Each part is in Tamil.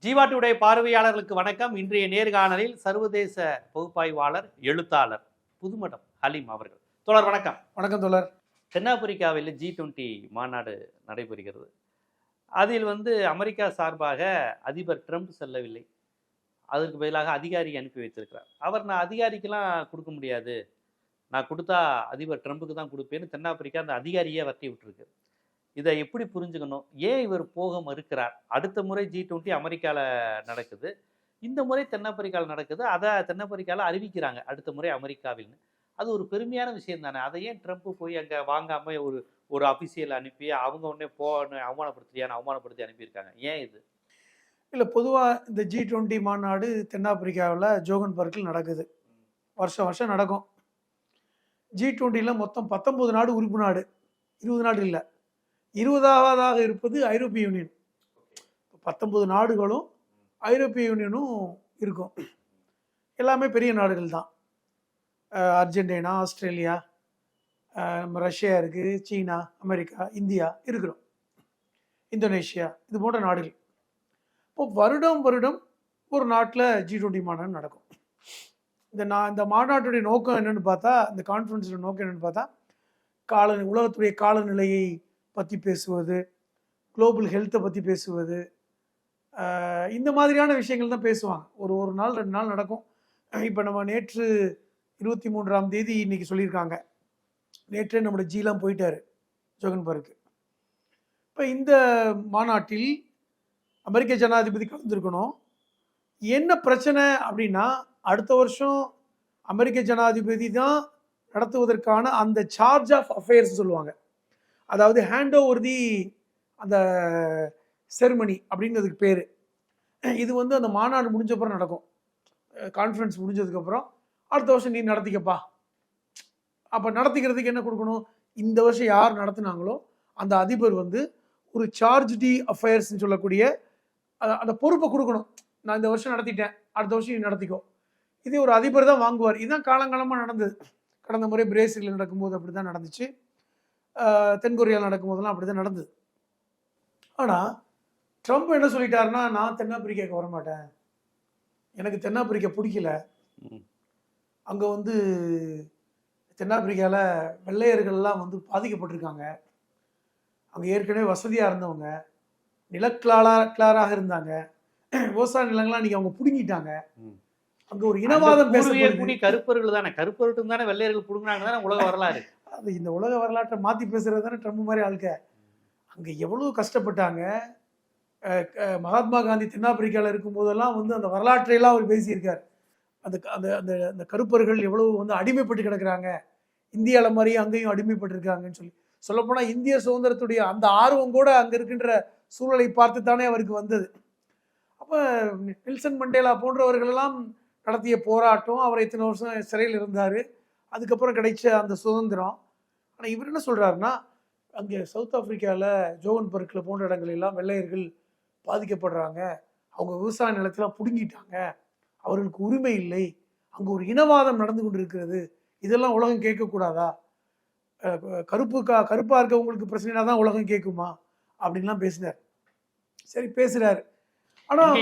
ஜீவாட்டுடைய பார்வையாளர்களுக்கு வணக்கம். இன்றைய நேர்காணலில் சர்வதேச பகுப்பாய்வாளர், எழுத்தாளர் புதுமடம் ஹலீம் அவர்கள். தோழர் வணக்கம். வணக்கம் தோழர். தென்னாப்பிரிக்காவில் G20 மாநாடு நடைபெறுகிறது. அதில் அமெரிக்கா சார்பாக அதிபர் ட்ரம்ப் செல்லவில்லை. அதற்கு பதிலாக அதிகாரி அனுப்பி வைத்திருக்கிறார். அவர் நான் அதிகாரிக்கெல்லாம் கொடுக்க முடியாது, நான் கொடுத்தா அதிபர் ட்ரம்புக்கு தான் கொடுப்பேன்னு தென்னாப்பிரிக்கா அந்த அதிகாரியே வர்த்தி விட்டுருக்கு. இதை எப்படி புரிஞ்சுக்கணும்? ஏன் இவர் போக மறுக்கிறார்? அடுத்த முறை G20 அமெரிக்காவில் நடக்குது, இந்த முறை தென்னாப்பிரிக்காவில் நடக்குது. அதை தென்னாப்பிரிக்காவில் அறிவிக்கிறாங்க அடுத்த முறை அமெரிக்காவில்னு. அது ஒரு பெருமையான விஷயம் தானே. அதை ஏன் ட்ரம்ப் போய் அங்கே வாங்காமல் ஒரு அபிஷியல் அனுப்பி அவங்க உடனே அவமானப்படுத்தி அனுப்பியிருக்காங்க? ஏன் இது இல்லை, பொதுவாக இந்த G20 மாநாடு தென்னாப்பிரிக்காவில் ஜோகன்பர்க்கில் நடக்குது. வருஷம் வருஷம் நடக்கும். G20யில் மொத்தம் 19 நாடு உறுப்பு நாடு, 20 நாடு இல்லை. 20ஆவதாக இருப்பது ஐரோப்பிய யூனியன். 19 நாடுகளும் ஐரோப்பிய யூனியனும் இருக்கும். எல்லாமே பெரிய நாடுகள் தான். அர்ஜென்டினா, ஆஸ்திரேலியா, ரஷ்யா இருக்குது, சீனா, அமெரிக்கா, இந்தியா இருக்கிறோம், இந்தோனேஷியா, இது போன்ற நாடுகள். இப்போ வருடம் ஒரு நாட்டில் G20 மாநாடு நடக்கும். இந்த மாநாட்டுடைய நோக்கம் என்னென்னு பார்த்தா, இந்த கான்ஃபரன்ஸோட நோக்கம் என்னென்னு பார்த்தா, உலகத்துடைய காலநிலையை பற்றி பேசுவது, குளோபல் ஹெல்த்தை பற்றி பேசுவது, இந்த மாதிரியான விஷயங்கள் தான் பேசுவாங்க. ஒரு நாள் 2 நாள் நடக்கும். இப்போ நம்ம நேற்று 23ஆம் தேதி இன்னைக்கு சொல்லியிருக்காங்க. நேற்றே நம்மளோட ஜீலாம் போயிட்டார் ஜோகன்பர்க்கு. இப்போ இந்த மாநாட்டில் அமெரிக்க ஜனாதிபதி கலந்துருக்கணும். என்ன பிரச்சனை அப்படின்னா, அடுத்த வருஷம் அமெரிக்க ஜனாதிபதி தான் நடத்துவதற்கான அந்த சார்ஜ் ஆஃப் அஃபேர்ஸ் சொல்லுவாங்க. அதாவது ஹேண்ட் ஓவர் தி அந்த செரிமனி அப்படிங்கிறதுக்கு பேர். இது அந்த மாநாடு முடிஞ்சப்பறம் நடக்கும். கான்ஃபரன்ஸ் முடிஞ்சதுக்கப்புறம் அடுத்த வருஷம் நீ நடத்திக்கப்பா. அப்போ நடத்திக்கிறதுக்கு என்ன கொடுக்கணும்? இந்த வருஷம் யார் நடத்துனாங்களோ அந்த அதிபர் ஒரு சார்ஜ் டி அஃபேர்ஸ்ன்னு சொல்லக்கூடிய அந்த பொறுப்பை கொடுக்கணும். நான் இந்த வருஷம் நடத்திட்டேன், அடுத்த வருஷம் நீ நடத்திக்கோ. இதே ஒரு அதிபர் தான் வாங்குவார். இதுதான் காலங்காலமாக நடந்தது. கடந்த முறை பிரேசிலில் நடக்கும்போது அப்படி தான் நடந்துச்சு. தென்கொரியாவில் நடக்கும்போதெல்லாம் அப்படி தான் நடந்தது. ஆனால் ட்ரம்ப் என்ன சொல்லிட்டாருன்னா, நான் தென்னாப்பிரிக்காவுக்கு வரமாட்டேன், எனக்கு தென்னாப்பிரிக்கா பிடிக்கல. அங்கே தென்னாப்பிரிக்காவில் வெள்ளையர்கள்லாம் பாதிக்கப்பட்டிருக்காங்க. அங்கே ஏற்கனவே வசதியாக இருந்தவங்க, நிலக்கிளாராக இருந்தாங்க, விவசாய நிலங்கள்லாம் இன்னைக்கு அவங்க பிடுங்கிட்டாங்க. அங்க ஒரு இனவாதம் பேசக்கூடிய கருப்பர்கள் தானே, கருப்பர்கள் தானே வெள்ளையர்கள் பிடுங்கினாங்க தானே உலக வரலாறு. அது இந்த உலக வரலாற்றை மாற்றி பேசுறது தானே ட்ரம்ப் மாதிரி ஆளுக்க. அங்கே எவ்வளோ கஷ்டப்பட்டாங்க. மகாத்மா காந்தி தென்னாப்பிரிக்காவில் இருக்கும்போதெல்லாம் அந்த வரலாற்றையெல்லாம் அவர் பேசியிருக்கார். அந்த அந்த அந்த அந்த கருப்பர்கள் எவ்வளவு அடிமைப்பட்டு கிடக்குறாங்க, இந்தியாவில் மாதிரியும் அங்கேயும் அடிமைப்பட்டிருக்காங்கன்னு சொல்லப்போனால் இந்திய சுதந்திரத்துடைய அந்த ஆர்வம் கூட அங்கே இருக்கின்ற சூழலை பார்த்து தானே அவருக்கு வந்தது. அப்போ நெல்சன் மண்டேலா போன்றவர்களெல்லாம் நடத்திய போராட்டம், அவர் இத்தனை வருஷம் சிறையில் இருந்தார், அதுக்கப்புறம் கிடைச்ச அந்த சுதந்திரம். ஆனால் இவர் என்ன சொல்கிறாருன்னா, அங்கே சவுத் ஆப்பிரிக்காவில் ஜோகன்பர்க்கில் போன்ற இடங்களெல்லாம் வெள்ளையர்கள் பாதிக்கப்படுறாங்க, அவங்க விவசாய நிலத்தெல்லாம் பிடுங்கிட்டாங்க, அவர்களுக்கு உரிமை இல்லை, அங்கே ஒரு இனவாதம் நடந்து கொண்டு இருக்கிறது, இதெல்லாம் உலகம் கேட்கக்கூடாதா? கருப்பாக இருக்கவங்களுக்கு பிரச்சனைனா தான் உலகம் கேட்குமா அப்படின்லாம் பேசினார். சரி, பேசுகிறாரு. ஆனால்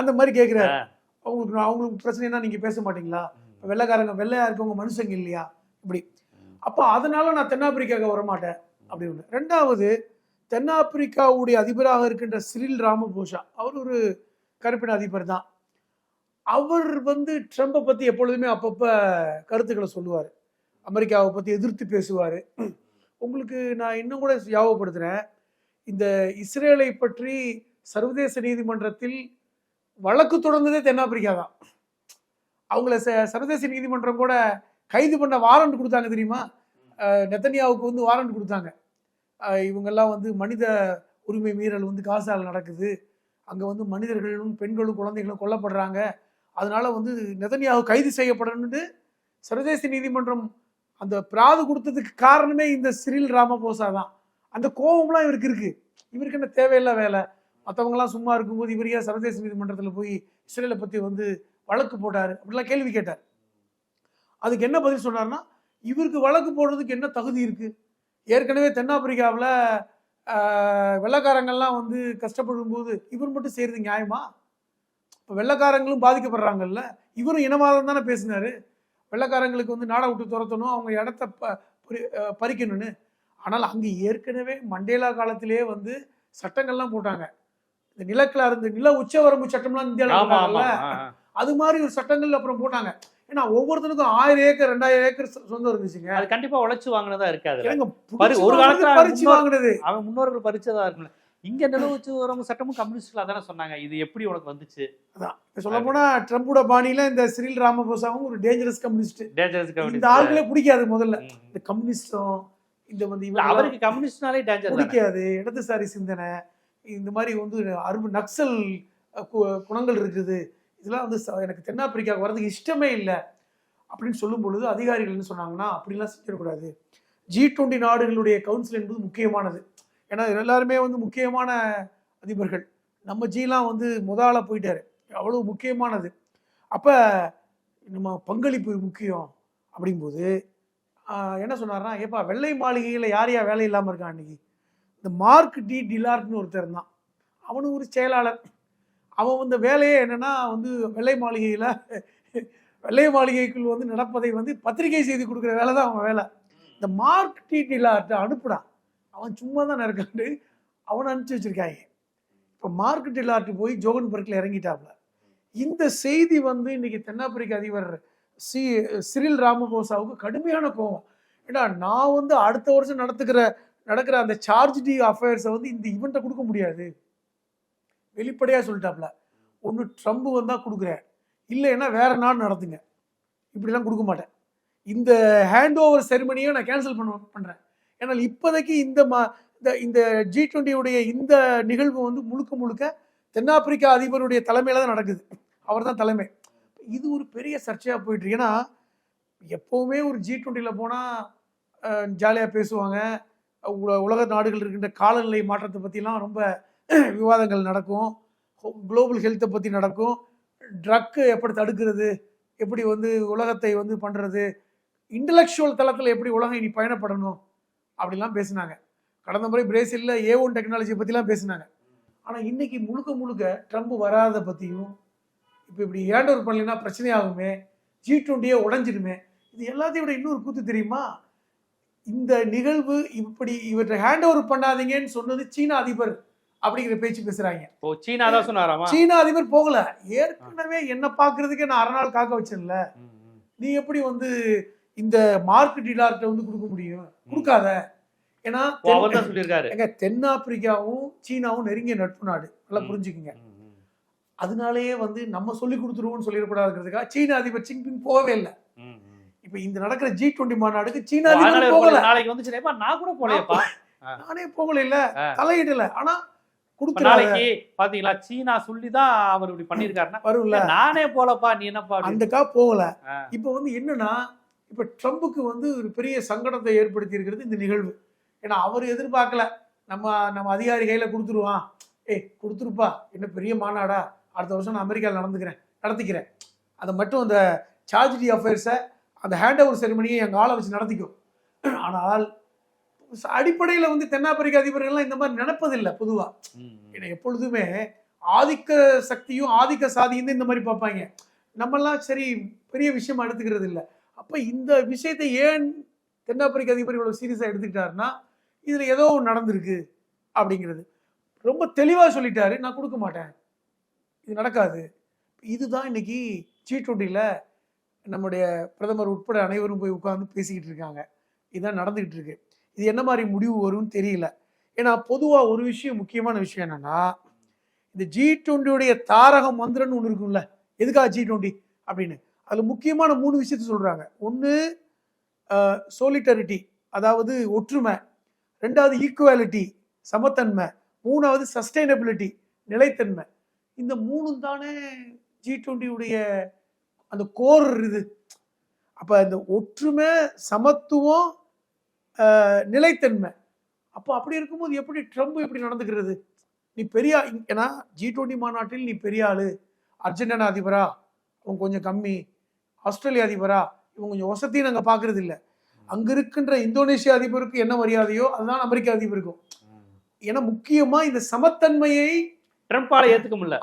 அந்த மாதிரி கேட்குறாரு. அவங்களுக்கு பிரச்சனைனா நீங்கள் பேச மாட்டீங்களா? வெள்ளையா இருக்கவங்க மனுஷங்க இல்லையா? இப்படி. அப்போ அதனால நான் தென்னாப்பிரிக்காவுக்கு வரமாட்டேன் அப்படின்னு. ரெண்டாவது, தென்னாப்பிரிக்காவுடைய அதிபராக இருக்கின்ற சிரில் ராமபோசா, அவர் ஒரு கருப்பின அதிபர் தான். அவர் ட்ரம்பை பற்றி எப்பொழுதுமே அப்பப்போ கருத்துக்களை சொல்லுவார், அமெரிக்காவை பற்றி எதிர்த்து பேசுவார். உங்களுக்கு நான் இன்னும் கூட ஞாபகப்படுத்துகிறேன், இந்த இஸ்ரேலை பற்றி சர்வதேச நீதிமன்றத்தில் வழக்கு தொடர்ந்ததே தென்னாப்பிரிக்கா தான். அவங்கள சர்வதேச நீதிமன்றம் கூட கைது பண்ண வாரண்ட் கொடுத்தாங்க தெரியுமா? நெத்தனியாவுக்கு வாரண்ட் கொடுத்தாங்க. இவங்கெல்லாம் மனித உரிமை மீறல் காசால் நடக்குது, அங்கே மனிதர்களும் பெண்களும் குழந்தைகளும் கொல்லப்படுறாங்க, அதனால நெத்தனியாவு கைது செய்யப்படணும்னு சர்வதேச நீதிமன்றம் அந்த பிராது கொடுத்ததுக்கு காரணமே இந்த சிரில் ராமபோசா தான். அந்த கோபம்லாம் இவருக்கு இருக்கு. இவருக்கு என்ன தேவையில்லை வேலை? மற்றவங்களாம் சும்மா இருக்கும்போது இவர் ஏன் சர்வதேச நீதிமன்றத்தில் போய் இஸ்ரேலை பற்றி வழக்கு போட்டார் அப்படிலாம் கேள்வி கேட்டார். அதுக்கு என்ன பதில் சொன்னார்னா, இவருக்கு வழக்கு போடுறதுக்கு என்ன தகுதி இருக்குது? ஏற்கனவே தென்னாப்பிரிக்காவில் வெள்ளைக்காரங்கள்லாம் வந்து கஷ்டப்படும் போது இவர் மட்டும் செய்கிறது நியாயமா? இப்போ வெள்ளைக்காரங்களும் பாதிக்கப்படுறாங்கல்ல. இவரும் இனவாதம் தானே பேசினாரு. வெள்ளைக்காரங்களுக்கு வந்து நாடை விட்டு துரத்தணும், அவங்க இடத்த பறிக்கணும்னு. ஆனால் அங்கே ஏற்கனவே மண்டேலா காலத்திலே வந்து சட்டங்கள்லாம் போட்டாங்க. இந்த நிலக்கில் இருந்து நில உச்சவரம்பு சட்டம்லாம் இந்தியாவில் போட்டாங்கல்ல, அது மாதிரி ஒரு சட்டங்கள் அப்புறம் போட்டாங்க. ஏன்னா ஒவ்வொருத்தருக்கும் 1000 ஏக்கர் 2000 ஏக்கர் சொந்தம் இருந்துச்சுங்க. அது கண்டிப்பா உழைச்சு வாங்கினதா இருக்காது. ஒரு காலத்துல பறிச்சு வாங்கினது அவன் முன்னோர்கள் பறிச்சதா இருக்குல்ல. இங்க நில உச்சவரம்பு சட்டமும் கம்யூனிஸ்ட்ல அதானே சொன்னாங்க. இது எப்படி உனக்கு வந்துச்சு? அதான் சொல்ல போனா ட்ரம்போட பாணியில இந்த சிறில் ராமபோசாவும் ஒரு டேஞ்சரஸ் கம்யூனிஸ்ட். இந்த ஆளுகளே பிடிக்காது முதல்ல. இந்த கம்யூனிஸ்டும் இந்த வந்து அவருக்கு கம்யூனிஸ்ட்னாலே டேஞ்சர் பிடிக்காது. இடதுசாரி சிந்தனை, இந்த மாதிரி வந்து நக்சல் குணங்கள் இருக்குது. இதெல்லாம் வந்து எனக்கு தென்னாப்பிரிக்காவுக்கு வரதுக்கு இஷ்டமே இல்லை அப்படின்னு சொல்லும் பொழுது அதிகாரிகள் என்ன சொன்னாங்கன்னா, அப்படிலாம் செஞ்சிடக்கூடாது. G20 நாடுகளுடைய கவுன்சில் என்பது முக்கியமானது. ஏன்னா எல்லாருமே வந்து முக்கியமான அதிபர்கள். நம்ம ஜிலாம் வந்து முதலாள போயிட்டாரு, அவ்வளவு முக்கியமானது. அப்போ நம்ம பங்களிப்பு முக்கியம். அப்படிங்கும்போது என்ன சொன்னார்னா, ஏப்பா வெள்ளை மாளிகையில் யார் யார் வேலை இல்லாமல் இருக்கான் அன்னைக்கு? இந்த மார்க் டி டிலார்ட்னு ஒருத்தர் இருந்தான். அவனு ஒரு செயலாளர். அவன் வந்து வேலையே என்னன்னா வந்து வெள்ளை மாளிகைக்குள் வந்து நடப்பதை வந்து பத்திரிகை செய்தி கொடுக்குற வேலை தான் அவன் வேலை. இந்த மார்க் டி டிலார்ட் அனுப்புடான், அவன் சும்மா தான் இருக்காண்டு அவனை அனுப்பிச்சி வச்சிருக்காங்க. இப்போ மார்க் டிலார்ட் போய் ஜோகன்பர்க்ல இறங்கிட்டாப்ல. இந்த செய்தி வந்து இன்னைக்கு தென்னாப்பிரிக்க அதிபர் சிறில் ராமபோசாவுக்கு கடுமையான கோபம். ஏன்னா நான் வந்து அடுத்த வருஷம் நடக்கிற அந்த சார்ஜ் டி அஃபேர்ஸை வந்து இந்த ஈவெண்ட்டை கொடுக்க முடியாது, வெளிப்படையாக சொல்லிட்டாப்ல. ஒன்று ட்ரம்ப் வந்தால் கொடுக்குறேன், இல்லைன்னா வேற நாடு நடத்துங்க, இப்படிலாம் கொடுக்க மாட்டேன். இந்த ஹேண்ட் ஓவர் செரிமனியை நான் கேன்சல் பண்ணுறேன். ஏன்னா இப்போதைக்கு இந்த G20 இந்த நிகழ்வு வந்து முழுக்க தென்னாப்பிரிக்கா அதிபருடைய தலைமையில தான் நடக்குது. அவர் தான் தலைமை. இது ஒரு பெரிய சர்ச்சையாக போயிட்டு இருக்கு. ஏன்னா எப்போவுமே ஒரு G20 போனால் ஜாலியாக பேசுவாங்க. உலக நாடுகள் இருக்கின்ற காலநிலை மாற்றத்தை பற்றிலாம் ரொம்ப விவாதங்கள் நடக்கும். குளோபல் ஹெல்த்தை பற்றி நடக்கும். ட்ரக்கு எப்படி தடுக்கிறது, எப்படி வந்து உலகத்தை வந்து பண்ணுறது, இன்டலெக்சுவல் தளத்தில் எப்படி உலகம் இனி பயணப்படணும் அப்படிலாம் பேசினாங்க. கடந்த முறை பிரேசிலில் A1 டெக்னாலஜி பற்றிலாம் பேசினாங்க. ஆனால் இன்னைக்கு முழுக்க ட்ரம்ப் வராத பற்றியும், இப்போ இப்படி ஹேண்ட் ஓவர் பண்ணலைன்னா பிரச்சனையாகுமே, G20 உடஞ்சிடுமே, இது எல்லாத்தையும் விட இன்னொரு கூத்து தெரியுமா? இந்த நிகழ்வு இப்படி இவற்றை ஹேண்ட் ஓவர் பண்ணாதீங்கன்னு சொன்னது சீனா அதிபர் அப்படிங்கிற பேச்சு பேசுறாங்க. சீனா தான் சொன்னாராமா? சீனா அதிபர் போகல. ஏற்கனவே என்ன பாக்குறதுக்கே நான் 6 நாள் காக்க வச்சேன்ல, நீ எப்படி வந்து இந்த மார்க் டிலார்ட்ட வந்து கொடுக்க முடியும்? கொடுக்காத. ஏன்னா சொல்லியிருக்காரு, தென்னாப்பிரிக்காவும் சீனாவும் நெருங்கிய நட்பு நாடு, நல்லா புரிஞ்சுக்குங்க. அதனாலேயே வந்து நம்ம சொல்லி கொடுத்துருவோம்னு சொல்லிடக்கூடாதுங்கிறதுக்காக சீனா அதிபர் ஜின்பிங் போகவே இல்லை. இப்ப இந்த நடக்கிற G20 மாநாடுக்கு சீனா அதிபர் போகல. நாளைக்கு வந்துச்சுனேப்பா, நான் கூட போகலையப்பா, நானே போகல, இல்ல தலையிடல. ஆனா நாளைக்கு பாத்தீங்களா, சீனா சொல்லிதான் அவர் இப்படி பண்ணிருக்காருன்னா வரும்ல, நானே போலப்பா, நீ என்னப்பா அந்தக்கா போகல. இப்ப வந்து என்னன்னா, இப்ப ட்ரம்புக்கு வந்து ஒரு பெரிய சங்கடத்தை ஏற்படுத்தி இருக்கிறது இந்த நிகழ்வு. ஏன்னா அவர் எதிர்பார்க்கல நம்ம அதிகாரி கையில கொடுத்துருவான். கொடுத்துருப்பா, என்ன பெரிய மாநாடா, அடுத்த வருஷம் நான் அமெரிக்காவில் நடத்திக்கிறேன், அதை மட்டும் அந்த சார்ஜ் டி அஃபேர்ஸை அந்த ஹேண்ட் ஓவர் செரிமனியை எங்கள் ஆளை வச்சு நடத்திக்கும். ஆனால் அடிப்படையில் வந்து தென்னாப்பிரிக்க அதிபர்கள்லாம் இந்த மாதிரி நினைப்பதில்லை பொதுவாக. ஏன்னா எப்பொழுதுமே ஆதிக்க சக்தியும் ஆதிக்க சாதியும் இந்த மாதிரி பார்ப்பாங்க. நம்மெல்லாம் சரி பெரிய விஷயமா எடுத்துக்கிறது இல்லை. அப்போ இந்த விஷயத்தை ஏன் தென்னாப்பிரிக்க அதிபர் இவ்வளோ சீரியஸாக எடுத்துக்கிட்டாருன்னா, இதில் ஏதோ ஒன்று நடந்திருக்கு அப்படிங்கிறது ரொம்ப தெளிவாக சொல்லிட்டாரு. நான் கொடுக்க மாட்டேன், இது நடக்காது. இதுதான் இன்னைக்கு G20 நம்முடைய பிரதமர் உட்பட அனைவரும் போய் உட்கார்ந்து பேசிக்கிட்டு இருக்காங்க. இதுதான் நடந்துகிட்டு இருக்கு. இது என்ன மாதிரி முடிவு வரும்னு தெரியல. ஏன்னா பொதுவாக ஒரு விஷயம், முக்கியமான விஷயம் என்னன்னா, இந்த G20 தாரக மந்திரம்னு ஒன்று இருக்கும்ல, எதுக்காக G20 அப்படின்னு, அதில் முக்கியமான 3 விஷயத்த சொல்றாங்க. ஒன்று சோலிட்டரிட்டி, அதாவது ஒற்றுமை. 2வது ஈக்குவாலிட்டி, சமத்தன்மை. 3வது சஸ்டைனபிலிட்டி, நிலைத்தன்மை. இந்த 3 தானே G20 அந்த கோர் இது. அப்ப இந்த ஒற்றுமை, சமத்துவம், நிலைத்தன்மை. அப்போ அப்படி இருக்கும்போது எப்படி ட்ரம்ப் எப்படி நடந்துக்கிறது? நீ பெரிய, ஏன்னா G20 மாநாட்டில் நீ பெரிய ஆளு, அர்ஜென்டினா அதிபரா அவங்க கொஞ்சம் கம்மி, ஆஸ்திரேலியா அதிபரா இவங்க கொஞ்சம் வசதியும் நாங்கள் பார்க்கறது இல்லை. அங்க இருக்கின்ற இந்தோனேஷியா அதிபருக்கு என்ன மரியாதையோ அதுதான் அமெரிக்க அதிபருக்கும். ஏன்னா முக்கியமா இந்த சமத்தன்மையை ட்ரம்பால ஏத்துக்க முடியல.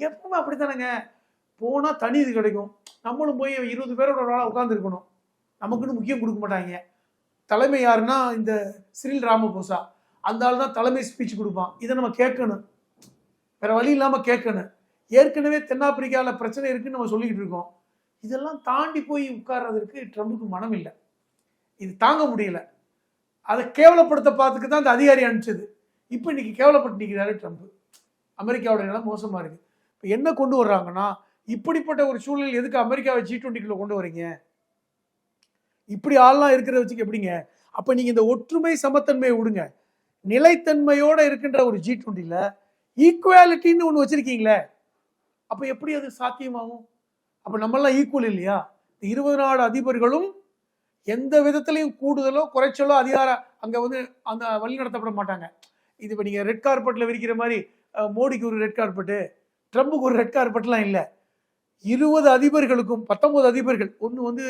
எப்பவுமே அப்படித்தானேங்க. போனா தனி இது கிடைக்கும். நம்மளும் போய் 20 பேரோட ஒரு ஆளா உட்கார்ந்து இருக்கணும். நமக்குன்னு முக்கியம் கொடுக்க மாட்டாங்க. தலைமை யாருன்னா இந்த சிறில் ராமபோசா, அந்த ஆள் தான் தலைமை ஸ்பீச் கொடுப்பான். இதை நம்ம கேட்கணும், வேற வழி இல்லாம கேட்கணும். ஏற்கனவே தென்னாப்பிரிக்காவில் பிரச்சனை இருக்குன்னு நம்ம சொல்லிக்கிட்டு இருக்கோம். இதெல்லாம் தாண்டி போய் உட்கார்றதுக்கு ட்ரம்புக்கு மனம் இல்லை. இது தாங்க முடியல. அதை கேவலப்படுத்த பார்த்துக்கு தான் அந்த அதிகாரி அனுப்பிச்சது. இப்போ இன்னைக்கு கேவலப்பட்டு நிற்கிறாரு ட்ரம்ப். அமெரிக்காவோட நிலம் மோசமா இருக்கு. இப்போ என்ன கொண்டு வர்றாங்கன்னா, இப்படிப்பட்ட ஒரு சூழல் எதுக்கு அமெரிக்காவை G20 கொண்டு வரீங்க? இப்படி ஆள்லாம் இருக்கிறத வச்சுக்க எப்படிங்க? அப்ப நீங்க இந்த ஒற்றுமை சமத்தன்மையை விடுங்க, நிலைத்தன்மையோட இருக்கின்ற ஒரு G20ல ஈக்குவாலிட்டின்னு ஒன்று வச்சிருக்கீங்களே, அப்ப எப்படி அது சாத்தியமாகும்? அப்ப நம்மெல்லாம் ஈக்குவல் இல்லையா? 20 நாடு அதிபர்களும் எந்த விதத்திலையும் கூடுதலோ குறைச்சலோ அதிகாரம் அங்க அந்த வழி நடத்தப்பட மாட்டாங்க. இது இப்போ நீங்க ரெட் கார்பெட்ல விரிக்கிற மாதிரி மோடிக்கு ஒரு ரெட் கார்பெட்டு, ட்ரம்புக்கு ஒரு ரெட் கார்பெட்லாம் இல்லை. 20 அதிபர்களுக்கும் 19 அதிபர்கள், ஒன்று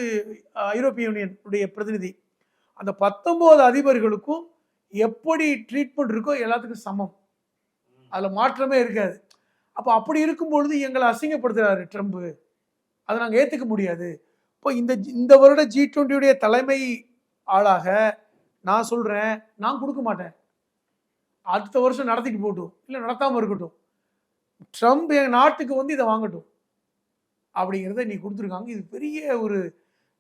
ஐரோப்பிய யூனியன் உடைய பிரதிநிதி, அந்த 19 அதிபர்களுக்கும் எப்படி ட்ரீட்மெண்ட் இருக்கோ எல்லாத்துக்கும் சமம். அதில் மாற்றமே இருக்காது. அப்போ அப்படி இருக்கும் பொழுது எங்களை அசிங்கப்படுத்துறாரு ட்ரம்ப். அதை நாங்கள் ஏற்றுக்க முடியாது. இப்போ இந்த வருட G20 தலைமை ஆளாக நான் சொல்கிறேன், நான் கொடுக்க மாட்டேன். அடுத்த வருஷம் நடத்திட்டு போட்டும், இல்லை நடத்தாமல் இருக்கட்டும். ட்ரம்ப் என் நாட்டுக்கு இதை வாங்கட்டும் அப்படிங்கிறத நீ கொடுத்துருக்காங்க. இது பெரிய ஒரு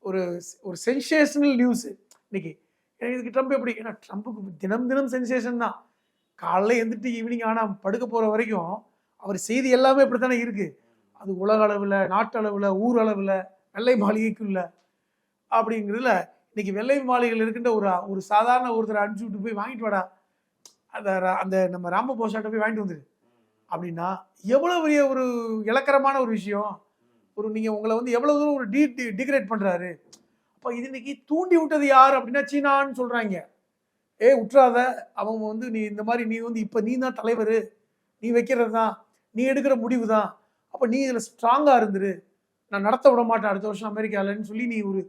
ஒரு ஒரு சென்சேஷனல் நியூஸ் இன்னைக்கு. இதுக்கு ட்ரம்ப் எப்படி? ஏன்னா ட்ரம்ப்புக்கு தினம் தினம் சென்சேஷன் தான். காலைல எழுந்துட்டு ஈவினிங் ஆனால் படுக்க போகிற வரைக்கும் அவர் செய்தி எல்லாமே இப்படி தானே இருக்குது. அது உலக அளவில், நாட்டு அளவில், ஊர் அளவில், வெள்ளை மாளிகைக்குள்ள அப்படிங்கிறதுல இன்னைக்கு வெள்ளை மாளிகையில் இருக்கின்ற ஒரு சாதாரண ஒருத்தரை அனுப்பிச்சு விட்டு போய் வாங்கிட்டு வாடா, அந்த நம்ம ராமபோசாட்ட போய் வாங்கிட்டு வந்துரு அப்படின்னா எவ்வளோ பெரிய ஒரு இலக்கரமான ஒரு விஷயம். நீங்கள் உங்களை எவ்வளோ தூரம் ஒரு டிகிரேட் பண்ணுறாரு. அப்போ இது இன்னைக்கு தூண்டி விட்டது யார் அப்படின்னா சீனான்னு சொல்கிறாங்க. உற்றாத அவங்க நீ இந்த மாதிரி நீ இப்போ நீ தான் தலைவர், நீ வைக்கிறது தான், நீ எடுக்கிற முடிவு தான், அப்போ நீ இதில் ஸ்ட்ராங்காக இருந்துரு, நான் நடத்த விட மாட்டேன் அடுத்த வருஷம் அமெரிக்காவில்னு சொல்லி நீ ஒரு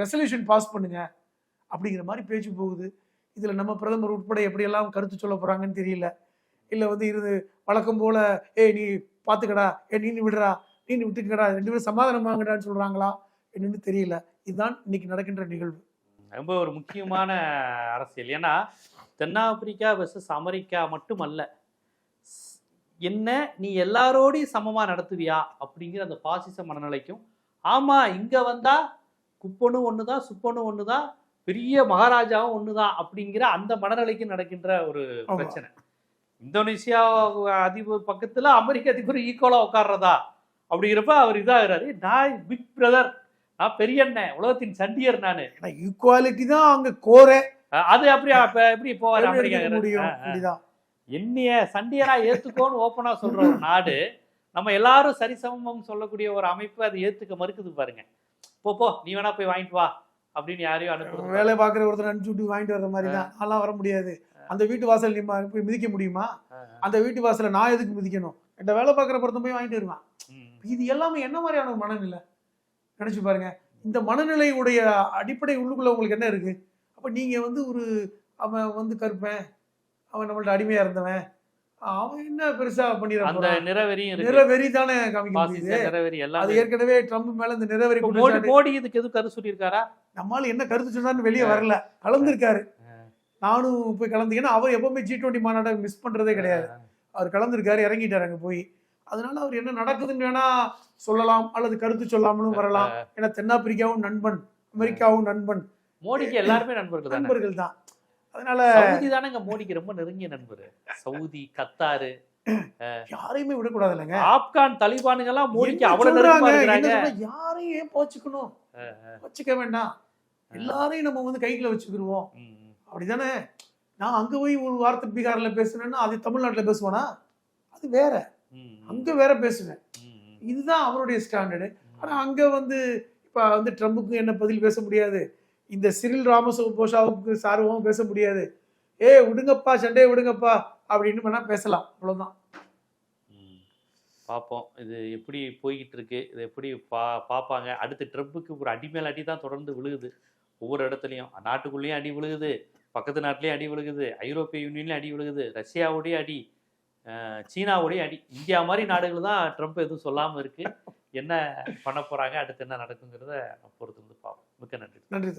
ரெசல்யூஷன் பாஸ் பண்ணுங்க அப்படிங்கிற மாதிரி பேச்சு போகுது. இதில் நம்ம பிரதமர் உட்பட எப்படியெல்லாம் கருத்து சொல்ல போகிறாங்கன்னு தெரியல. இல்லை இது வழக்கம் போல் நீ பார்த்துக்கடா, நீ விடுறா, நீ விட்டுக்கடா, 2 பேரும் சமாதானம் வாங்கடான்னு சொல்கிறாங்களா என்னன்னு தெரியல. இதுதான் இன்னைக்கு நடக்கின்ற நிகழ்வு. ரொம்ப ஒரு முக்கியமான அரசியல். ஏன்னா தென்னாப்பிரிக்கா வெர்சஸ் அமெரிக்கா மட்டும் அல்ல, என்ன நீ எல்லாரோடையும் சமமா நடத்துவியா அப்படிங்கிற அந்த பாசிச மனநிலைக்கும், ஆமா இங்க வந்தா குப்பனும் ஒண்ணுதான் சுப்பனும் ஒண்ணுதான் பெரிய மகாராஜாவும் ஒண்ணுதான் அப்படிங்கிற அந்த மனநிலைக்கு நடக்கின்ற ஒரு பிரச்சனை. இந்தோனேசியா அதிபர் பக்கத்துல அமெரிக்க அதிபர் ஈக்குவலா உட்கார்றதா அப்படிங்கிறப்ப அவர் இதாகிறாரு, நான் பிக் பிரதர், நான் பெரிய அண்ணன், உலகத்தின் சண்டியர் நானு. ஈக்குவாலிட்டி தான் அங்க கோரே. அது அப்படியா எப்படி போவாரு அமெரிக்கா? என்னைய சண்டியரா ஏத்துக்கோன்னு ஓப்பனா சொல்ற ஒரு நாடு, நம்ம எல்லாரும் சரிசமம் சொல்லக்கூடிய ஒரு அமைப்பு அதை ஏத்துக்க மறுக்குது பாருங்க. போ நீ வேணா போய் வாங்கிட்டு வா அப்படின்னு யாரையும் அனுப்புறது. வேலை பார்க்குற ஒருத்தர் அனுப்பிச்சு விட்டு வாங்கிட்டு வர்ற மாதிரி தான். அதெல்லாம் வர முடியாது. அந்த வீட்டு வாசல் நீ போய் மிதிக்க முடியுமா? அந்த வீட்டு வாசலை நான் எதுக்கு மிதிக்கணும்? என்கிட்ட வேலை பார்க்குற பொருத்தம் போய் வாங்கிட்டு வருவான். இது எல்லாமே என்ன மாதிரியான மனநிலை நினைச்சு பாருங்க. இந்த மனநிலையுடைய அடிப்படை உள்ளுக்குள்ள உங்களுக்கு என்ன இருக்கு? அப்ப நீங்க அவன் கருப்பேன், அவன் நம்மள்ட்ட அடிமையா இருந்தவன், அவன் என்ன பெருசா பண்ணிடுறான்? அந்த நிறவெறி தானே காமிக்க முடியுது. அது ஏற்கனவே ட்ரம்ப் மேல இந்த நிறவெறி. மோடி இதுக்கு எதுவும் கருத்து சொல்லியிருக்காரா? நம்மளால என்ன கருத்து சொன்னான்னு வெளியே வரல. கலந்துருக்காரு. நானும் போய் கலந்து, ஏன்னா அவர் எப்பவுமே G20 மாநாட்டை மிஸ் பண்றதே கிடையாது. அவர் கலந்துருக்காரு, இறங்கிட்டாரு அங்க போய். அதனால அவர் என்ன நடக்குதுன்னு வேணா சொல்லலாம், அல்லது கருத்து சொல்லாமலும் வரலாம். ஏன்னா தென்னாப்பிரிக்காவும் நண்பன், அமெரிக்காவும் நண்பன், மோடிக்கு எல்லாருமே நண்பர்கள் தான். அதனால சவுதி தானே மோடிக்கு ரொம்ப நெருங்கிய நண்பர். சவுதி, கத்தாரு யாரையுமே விடக்கூடாது இல்லைங்க. ஆப்கான் தாலிபானுங்க எல்லாம் மோடிக்கு அவ்வளவு நெருக்கமா இருக்காங்க. யாரையும் ஏன் போச்சுக்கணும்? வச்சுக்க வேண்டாம், எல்லாரையும் நம்ம கைக்குள்ள வச்சுக்கிடுவோம் அப்படிதானே. நான் அங்க போய் ஒரு வார்த்தை பீகார்ல பேசுனேன்னா அது தமிழ்நாட்டுல பேசுவானா? அது வேற, அங்க வேற பேசுவேன். இதுதான் அவருடைய ஸ்டாண்டர்டு. ஆனா அங்க இப்ப ட்ரம்புக்கு என்ன பதில் பேச முடியாது, இந்த சிறில் ராமபோசாவுக்கு சார்பாகவும் பேச முடியாது. விடுங்கப்பா, சண்டையை விடுங்கப்பா அப்படின்னு வேணா பேசலாம், அவ்வளவுதான். பார்ப்போம் இது எப்படி போய்கிட்டு இருக்கு, இது எப்படி பார்ப்பாங்க. அடுத்து ட்ரம்புக்கு ஒரு அடி மேல் அடி தான் தொடர்ந்து விழுகுது. ஒவ்வொரு இடத்துலையும், நாட்டுக்குள்ளேயும் அடி விழுகுது, பக்கத்து நாட்டிலேயே அடி விழுகுது, ஐரோப்பிய யூனியன்லேயும் அடி விழுகுது, ரஷ்யாவுடைய அடி, சீனாவுடைய அடி. இந்தியா மாதிரி நாடுகள் தான் ட்ரம்ப் எதுவும் சொல்லாமல் இருக்கு. என்ன பண்ண போறாங்க, அடுத்து என்ன நடக்குங்கிறத பொறுத்து வந்து பார்ப்போம். மிக்க நன்றி. நன்றி.